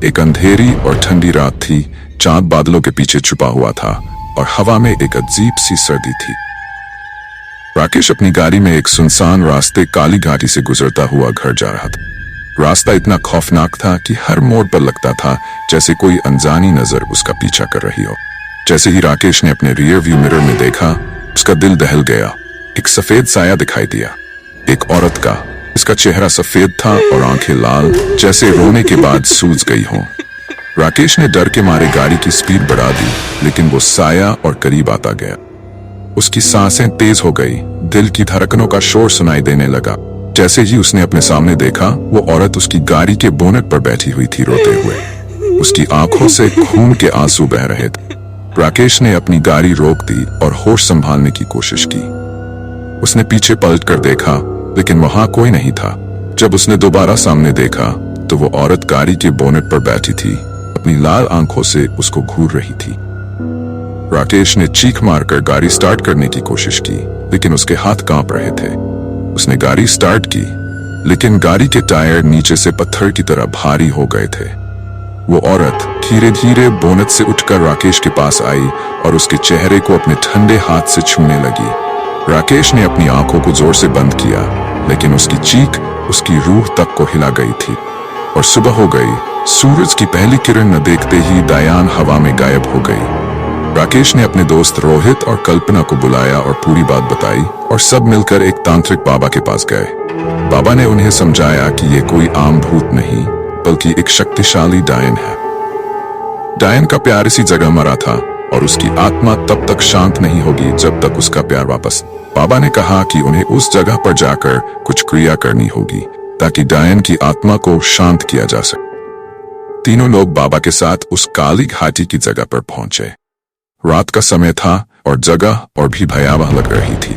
एक अंधेरी और ठंडी रात थी। चांद बादलों के पीछे छुपा हुआ था और हवा में एक अजीब सी सर्दी थी। राकेश अपनी गाड़ी में एक सुनसान रास्ते काली घाटी से गुजरता हुआ घर जा रहा था। रास्ता इतना खौफनाक था कि हर मोड़ पर लगता था जैसे कोई अनजानी नजर उसका पीछा कर रही हो। जैसे ही राकेश ने अपने रियर व्यू मिरर में देखा, उसका दिल दहल गया। एक सफेद साया दिखाई दिया, एक औरत का। इसका चेहरा सफेद था और आंखें लाल, जैसे रोने के बाद सूज गई हों। राकेश ने डर के मारे गाड़ी की स्पीड बढ़ा दी, लेकिन वो साया और करीब आता गया। उसकी सांसें तेज हो गई, दिल की धड़कनों का शोर सुनाई देने लगा। जैसे ही उसने अपने सामने देखा, वो औरत उसकी गाड़ी के बोनेट पर बैठी हुई थी, रोते हुए। उसकी आंखों से खून के आंसू बह रहे थे। राकेश ने अपनी गाड़ी रोक दी और होश संभालने की कोशिश की। उसने पीछे पलटकर देखा, लेकिन वहां कोई नहीं था। जब उसने दोबारा सामने देखा, तो वो औरत गाड़ी के बोनेट पर बैठी थी, अपनी लाल आंखों से उसको घूर रही थी। राकेश ने चीख मारकर गाड़ी स्टार्ट करने की कोशिश की, लेकिन उसके हाथ कांप रहे थे। उसने गाड़ी स्टार्ट की, लेकिन गाड़ी के टायर नीचे से पत्थर की तरह भारी हो गए थे। वो औरत धीरे धीरे बोनट से उठकर राकेश के पास आई और उसके चेहरे को अपने ठंडे हाथ से छूने लगी। राकेश ने अपनी आंखों को जोर से बंद किया, लेकिन उसकी चीख उसकी रूह तक को हिला गई थी। और सुबह हो गई। सूरज की पहली किरण न देखते ही डायन हवा में गायब हो गई। राकेश ने अपने दोस्त रोहित और कल्पना को बुलाया और पूरी बात बताई, और सब मिलकर एक तांत्रिक बाबा के पास गए। बाबा ने उन्हें समझाया कि ये कोई आम भूत नहीं, बल्कि एक शक्तिशाली डायन है। डायन का प्यार इसी जगह मरा था और उसकी आत्मा तब तक शांत नहीं होगी जब तक उसका प्यार वापस। बाबा ने कहा कि उन्हें उस जगह पर जाकर कुछ क्रिया करनी होगी ताकि डायन की आत्मा को शांत किया जा सके। तीनों लोग बाबा के साथ उस काली घाटी की जगह पर पहुंचे। रात का समय था और जगह और भी भयावह लग रही थी।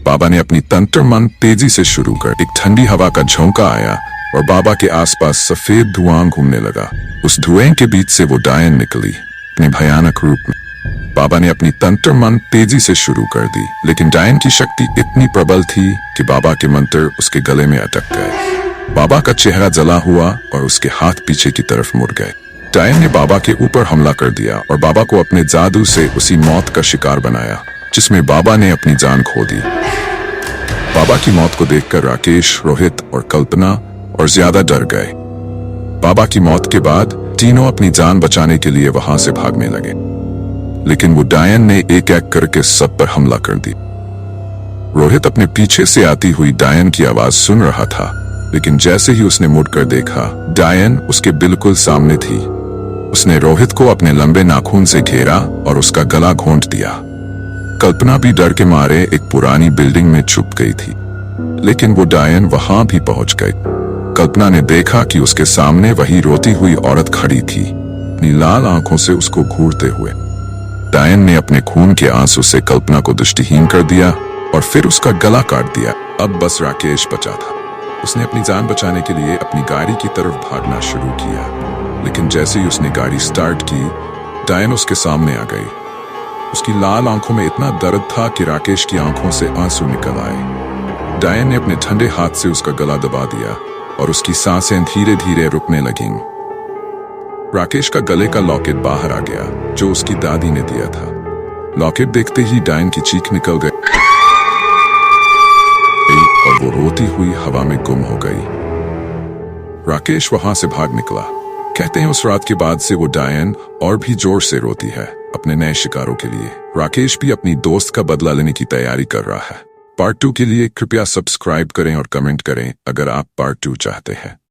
बाबा ने अपनी तंत्र मंत्र तेजी से शुरू कर एक ठंडी हवा का झोंका आया और बाबा के आसपास सफेद धुआं घूमने लगा। उस धुएं के बीच से वो डायन निकली, अपने भयानक रूप में। बाबा ने अपनी तंत्र मंत्र तेजी से शुरू कर दी, लेकिन डायन की शक्ति इतनी प्रबल थी कि बाबा के मंत्र उसके गले में अटक गए। बाबा का चेहरा जला हुआ और उसके हाथ पीछे की तरफ मुड़ गए। डायन ने बाबा के ऊपर हमला कर दिया और बाबा को अपने जादू से उसी मौत का शिकार बनाया जिसमें बाबा ने अपनी जान खो दी। बाबा की मौत को देखकर राकेश, रोहित और कल्पना और ज्यादा डर गए। बाबा की मौत के बाद तीनों अपनी जान बचाने के लिए वहां से भागने लगे, लेकिन वो डायन ने एक एक करके सब पर हमला कर दी। रोहित अपने पीछे से आती हुई डायन की आवाज सुन रहा था, लेकिन जैसे ही उसने मुड़कर देखा, डायन उसके बिल्कुल सामने थी। उसने रोहित को अपने लंबे नाखून से घेरा और उसका गला घोंट दिया। कल्पना भी डर के मारे एक पुरानी बिल्डिंग में छुप गई थी, लेकिन वो डायन वहां भी पहुंच गई। कल्पना ने देखा कि उसके सामने वही रोती हुई औरत खड़ी थी, अपनी लाल आंखों से उसको घूरते हुए। डायन ने अपने खून के आंसू से कल्पना को दृष्टिहीन कर दिया और फिर उसका गला काट दिया। अब बस राकेश बचा था। उसने अपनी जान बचाने के लिए अपनी गाड़ी की तरफ भागना शुरू किया, लेकिन जैसे ही उसने गाड़ी स्टार्ट की, डायन उसके सामने आ गई। उसकी लाल आंखों में इतना दर्द था कि राकेश की आंखों से आंसू निकल आए। डायन ने अपने ठंडे हाथ से उसका गला दबा दिया और उसकी सांसें धीरे धीरे रुकने लगीं। राकेश का गले का लॉकेट बाहर आ गया, जो उसकी दादी ने दिया था। लॉकेट देखते ही डायन की चीख निकल गई और वो रोती हुई हवा में गुम हो गई। राकेश वहां से भाग निकला। कहते हैं उस रात के बाद से वो डायन और भी जोर से रोती है अपने नए शिकारों के लिए। राकेश भी अपनी दोस्त का बदला लेने की तैयारी कर रहा है। पार्ट 2 के लिए कृपया सब्सक्राइब करें और कमेंट करें अगर आप पार्ट 2 चाहते हैं।